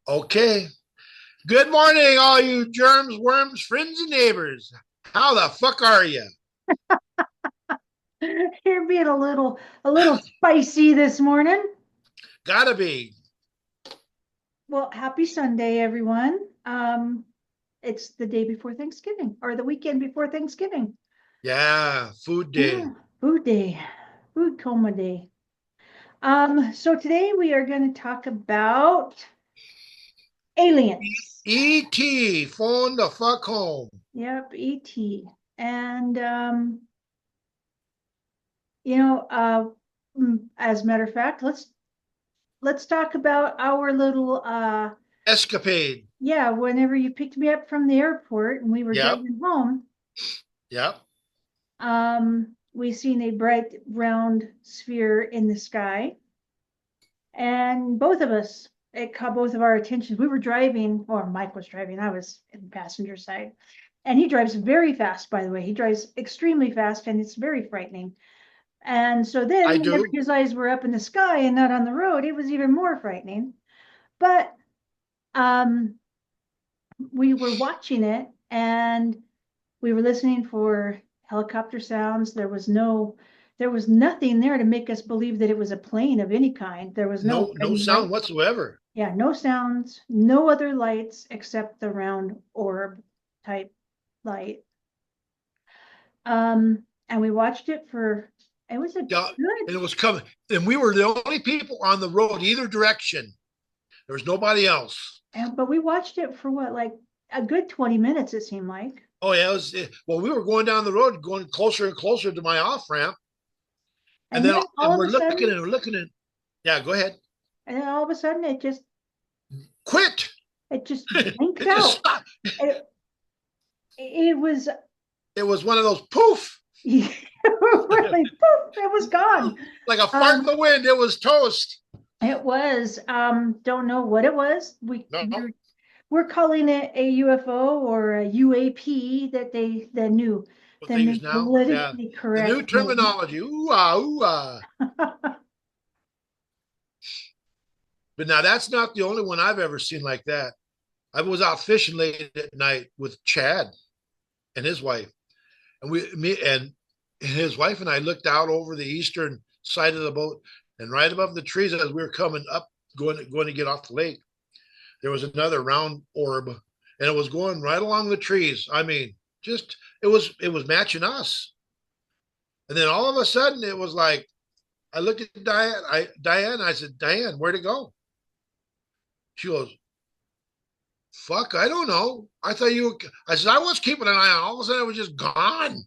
Okay. Good morning, all you germs, worms, friends, and neighbors. How the fuck are you? You're being a little spicy this morning. Gotta be. Well, happy Sunday, everyone. It's the day before Thanksgiving or the weekend before Thanksgiving. Yeah, food day. Yeah, food day, food coma day. So today we are going to talk about aliens. E.T. Phone the fuck home. Yep, ET. And you know, as a matter of fact, let's talk about our little Escapade. yeah, whenever you picked me up from the airport and we were Yep, driving home, yep. we seen a bright round sphere in the sky, and both of us, it caught both of our attention. We were driving, or Mike was driving, I was in the passenger side, and he drives very fast, by the way. He drives extremely fast, and it's very frightening. And so I then, whenever do. his eyes were up in the sky and not on the road, it was even more frightening. But um, we were watching it, and we were listening for helicopter sounds. There was nothing there to make us believe that it was a plane of any kind. There was no No guiding light. sound whatsoever. Yeah, no sounds, no other lights except the round orb type light. And we watched it for, it was a Yeah, good, and it was coming. And we were the only people on the road, either direction. There was nobody else. but we watched it for what, like a good 20 minutes, it seemed like. Oh, yeah. Well, we were going down the road, going closer and closer to my off ramp. And And then then and all of we're a looking sudden, and we're looking and yeah, go ahead. Quit. it just blinked It just out. stopped. It, it was It was one of those poof, really poof, it was gone. like a fart in Um, the wind. It was toast. it was don't know what it was. We No, we're calling it a UFO or a UAP, that the things new now. Yeah, politically the new correct name. terminology. Ooh ah, ooh ah. But now that's not the only one I've ever seen like that. I was out fishing late at night with Chad and his wife, and me and his wife and I looked out over the eastern side of the boat, and right above the trees as we were coming up, going to get off the lake, there was another round orb, and it was going right along the trees. I mean, just it was matching us. And then all of a sudden, it was like I looked at Diane. I said, Diane, where'd it go? She goes, fuck, I don't know. I thought you. I said I was keeping an eye on. All of a sudden, it was just gone,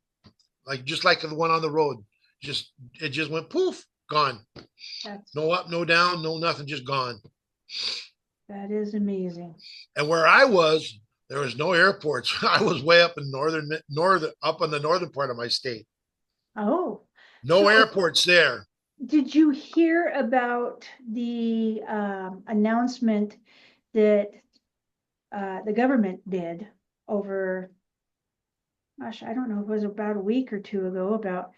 like just like the one on the road. Just it just went poof, gone. That's No up, no down, no nothing, just gone. that is amazing. And where I was, there was no airports. I was way up in northern up on the northern part of my state. Oh, No so airports there. did you hear about the announcement that the government did over, gosh, I don't know, it was about a week or two ago, about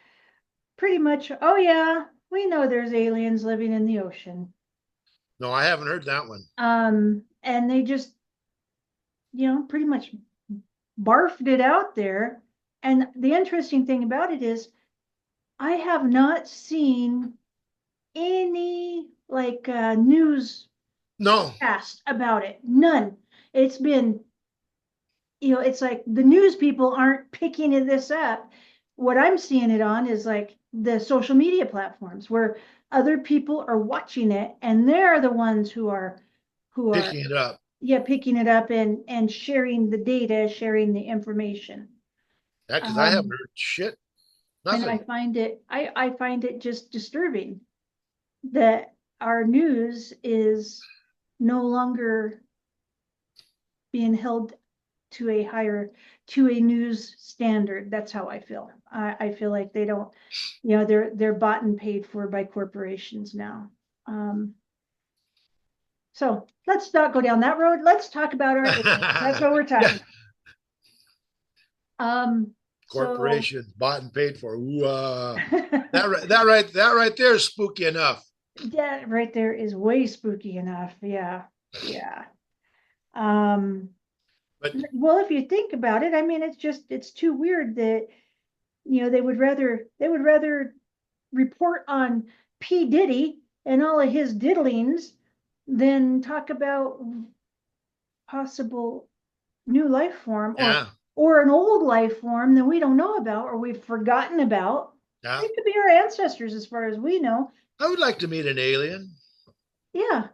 pretty much, oh yeah, we know there's aliens living in the ocean. No, I haven't heard that one. And they just, pretty much barfed it out there. And the interesting thing about it is, I have not seen any like news No, cast about it. None. It's been, it's like the news people aren't picking this up. What I'm seeing it on is like the social media platforms where other people are watching it, and they're the ones who are picking it up. yeah, picking it up and sharing the data, sharing the information. Yeah, because I haven't Um, heard shit. and Nothing. I find it just disturbing that our news is no longer being held to a higher, to a news standard. That's how I feel. I feel like they don't, they're bought and paid for by corporations now. Um, so let's not go down that road. Let's talk about our aliens. That's what we're Yeah, talking about. So corporations bought and paid for. Ooh, that that right there is spooky enough. right there is way spooky enough. Yeah. Yeah. But Well, if you think about it, I mean, it's too weird that, they would rather report on P. Diddy and all of his diddlings than talk about possible new life form, yeah, or an old life form that we don't know about or we've forgotten about. yeah. They could be our ancestors as far as we know. I would like to meet an alien. Yeah,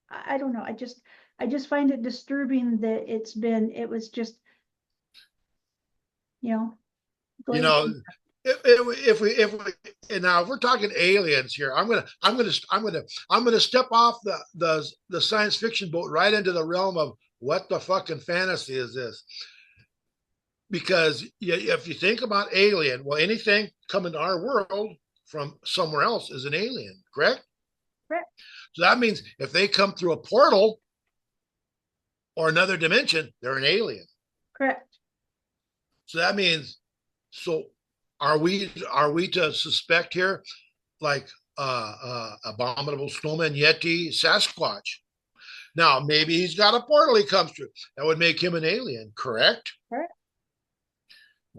I don't know. I just find it disturbing that it was just, you know, You glazed. know, if we and now if we're talking aliens here, I'm gonna step off the science fiction boat right into the realm of what the fucking fantasy is this? Because if you think about alien, well, anything coming to our world from somewhere else is an alien, correct? Correct. So that means if they come through a portal or another dimension, they're an alien. Correct. So that means, so are we to suspect here like abominable snowman, Yeti, Sasquatch? Now maybe he's got a portal he comes through that would make him an alien, correct? Correct.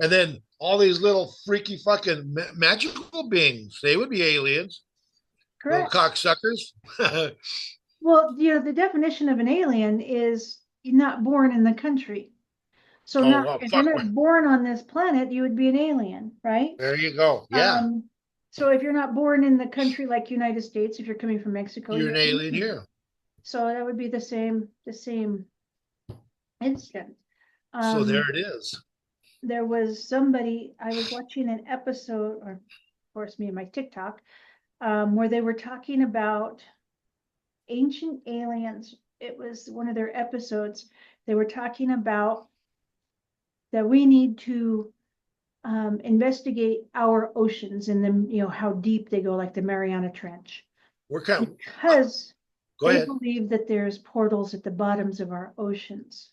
And then all these little freaky fucking magical beings, they would be aliens, little Correct. cocksuckers. Well, the definition of an alien is you're not born in the country. So Oh not well, if you're fuck. not born on this planet, you would be an alien, right? There you go. Yeah, Um, so if you're not born in the country like United States, if you're coming from Mexico, you're you're an an alien alien. here. So that would be the same instant. So Um, there it is. there was somebody, I was watching an episode, or of course me and my TikTok, where they were talking about ancient aliens. It was one of their episodes. They were talking about that we need to investigate our oceans and then, how deep they go, like the Mariana Trench, We're kind of, because go they ahead. believe that there's portals at the bottoms of our oceans.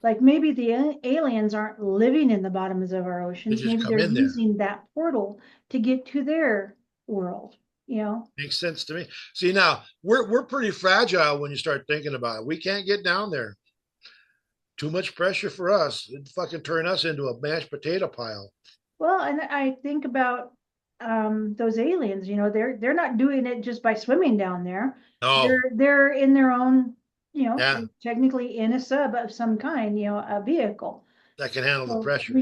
Like maybe the aliens aren't living in the bottoms of our They oceans. just Maybe come they're in there. using that portal to get to their world, you know? Makes sense to me. See, now we're pretty fragile when you start thinking about it. We can't get down there. Too much pressure for us. It'd fucking turn us into a mashed potato pile. Well, and I think about those aliens, they're not doing it just by swimming down there. No, They're in their own, yeah, technically in a sub of some kind, a vehicle. that can handle the So pressure.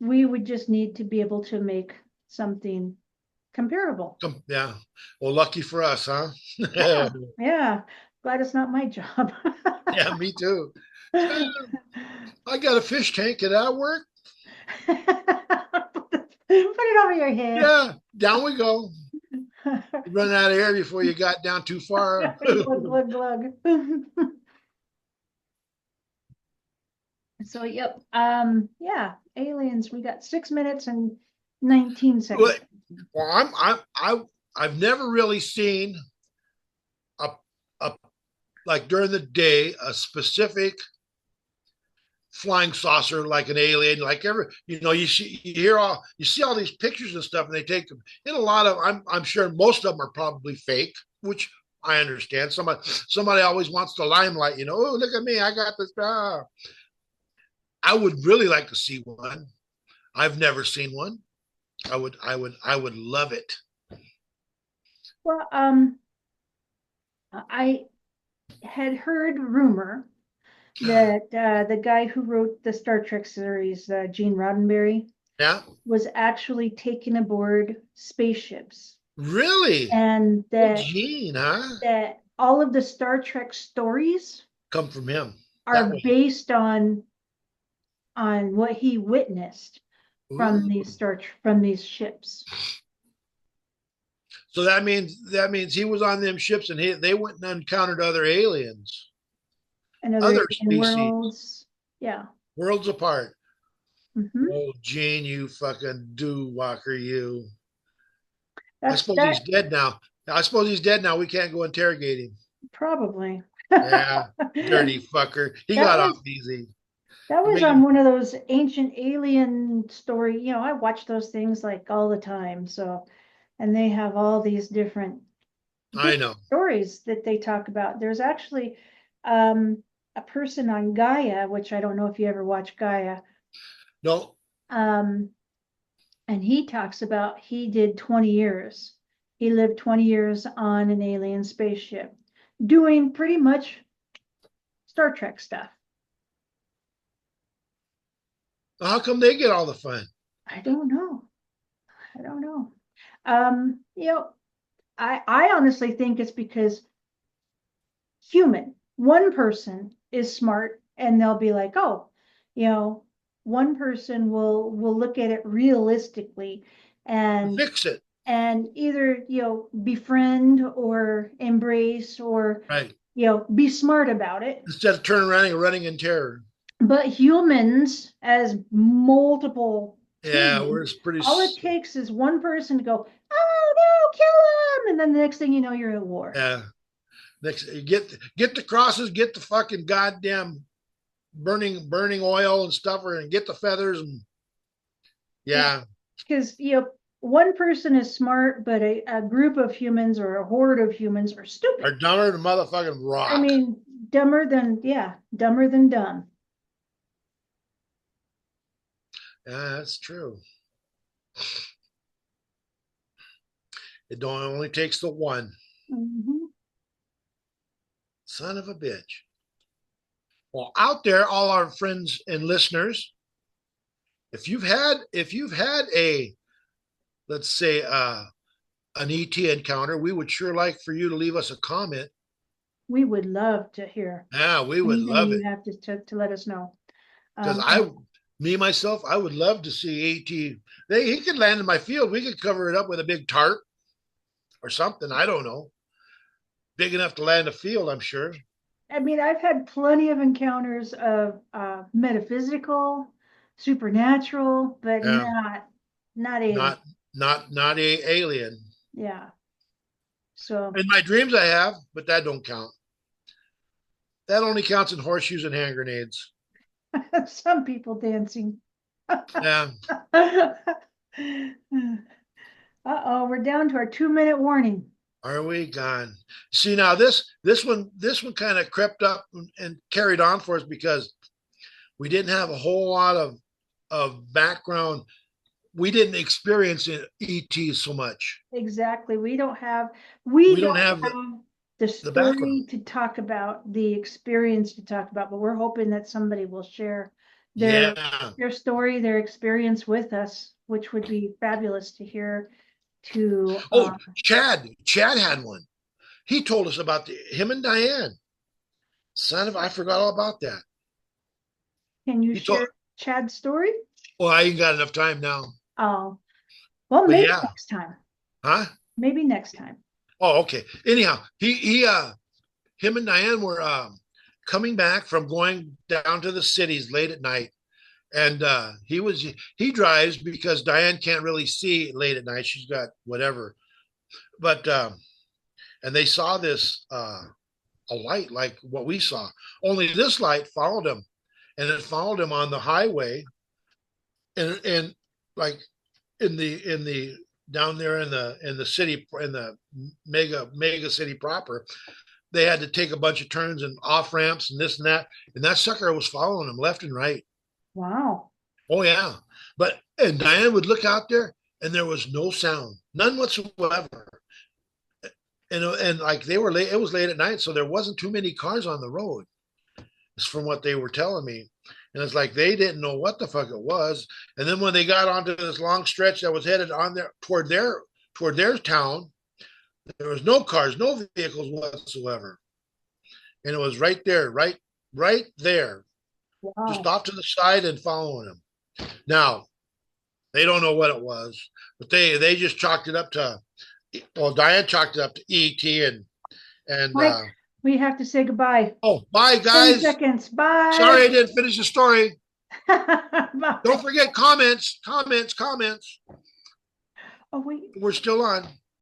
we would just need to be able to make something comparable. Yeah. Well, lucky for us, huh? Yeah, yeah. Glad it's not my job. Yeah, me too. I got a fish tank. Can that work? Put it over your head. Yeah, down we go. You run out of air before you got down too far. Glug, glug, glug. So, yep. Yeah, aliens. We got 6 minutes and 19 Well, seconds. I've never really seen a, a like during the day a specific flying saucer like an alien, like ever, you see all these pictures and stuff, and they take them in a lot of, I'm sure most of them are probably fake, which I understand. Somebody always wants the limelight, oh, look at me, I got this. I would really like to see one. I've never seen one. I would love it. Well, I had heard rumor that the guy who wrote the Star Trek series, Gene Roddenberry, Yeah, was actually taken aboard spaceships, really. and Oh, that Gene, huh? that all of the Star Trek stories Come from him that are way. based on what he witnessed from Ooh. these ships. So that means he was on them ships, and they went and encountered other aliens, And other other alien species, worlds. Yeah. worlds apart. Hmm. Oh, Gene, you fucking do walker, you. I That's suppose he's that dead now. I suppose he's dead now. We can't go interrogate him. probably. Yeah, dirty fucker. He That got was off easy. that I was on mean, one of those ancient alien story. I watch those things like all the time. So, and they have all these different I know. stories that they talk about. There's actually a person on Gaia, which I don't know if you ever watch Gaia. No, Um, and he talks about he did 20 years. He lived 20 years on an alien spaceship, doing pretty much Star Trek stuff. how come they get all the fun? I don't know. I don't know. You know, I honestly think it's because one person is smart and they'll be like, oh, you know, one person will look at it realistically and Fix it. either, befriend or embrace or, Right. be smart about it. Instead of turning around and running in terror. But humans, as multiple Yeah, teams, we're just pretty. all it takes is one person to go, oh no, kill him, and then the next thing you know, you're at war. Yeah. Next, get the crosses, get the fucking goddamn burning oil and stuff, and get the feathers and yeah. Because one person is smart, but a group of humans or a horde of humans are stupid. Are dumber than motherfucking rock. I mean, dumber than dumb. Yeah, that's true. It don't only takes the one. Mhm. Son of a bitch. Well, out there, all our friends and listeners, if you've had a, let's say, an ET encounter, we would sure like for you to leave us a comment. We would love to hear Yeah, we would anything love you it have to let us know. because myself, I would love to see AT. He could land in my field. We could cover it up with a big tarp or something. I don't know, big enough to land a field. I'm sure. I mean, I've had plenty of encounters of metaphysical, supernatural, but Yeah, not alien. not a alien. Yeah. So In my dreams, I have, but that don't count. That only counts in horseshoes and hand grenades. some people dancing. Yeah. Uh-oh, we're down to our 2-minute warning. Are we gone? See now this one kind of crept up and carried on for us because we didn't have a whole lot of background. We didn't experience ET so much. Exactly. We don't have We don't have the the story background. to talk about, the experience to talk about, but we're hoping that somebody will share Yeah. their story, their experience with us, which would be fabulous to hear. To Oh, Chad had one. He told us about him and Diane. Son of, I forgot all about that. Can you He told. share Chad's story? Well, I ain't got enough time now. Oh, well, But maybe yeah, next time. huh? Maybe next time. Oh, okay. Anyhow, him and Diane were coming back from going down to the cities late at night, and he drives because Diane can't really see late at night. She's got whatever, but and they saw this a light like what we saw. Only this light followed him, and it followed him on the highway, and like in the down there in the city in the mega city proper, they had to take a bunch of turns and off ramps and this and that sucker was following them left and right. Wow. Oh yeah, and Diane would look out there and there was no sound, none whatsoever. And like they were late, it was late at night, so there wasn't too many cars on the road. It's from what they were telling me. And it's like they didn't know what the fuck it was. And then when they got onto this long stretch that was headed on there toward their town, there was no cars, no vehicles whatsoever. And it was right there, right there, just Wow. off to the side and following them. Now, they don't know what it was, but they just chalked it up to, well, Diane chalked it up to ET and Mike, we have to say goodbye. oh, bye 10 guys. seconds. Bye. Sorry I didn't finish the story. Bye. Don't forget comments. Oh, wait. We're still on.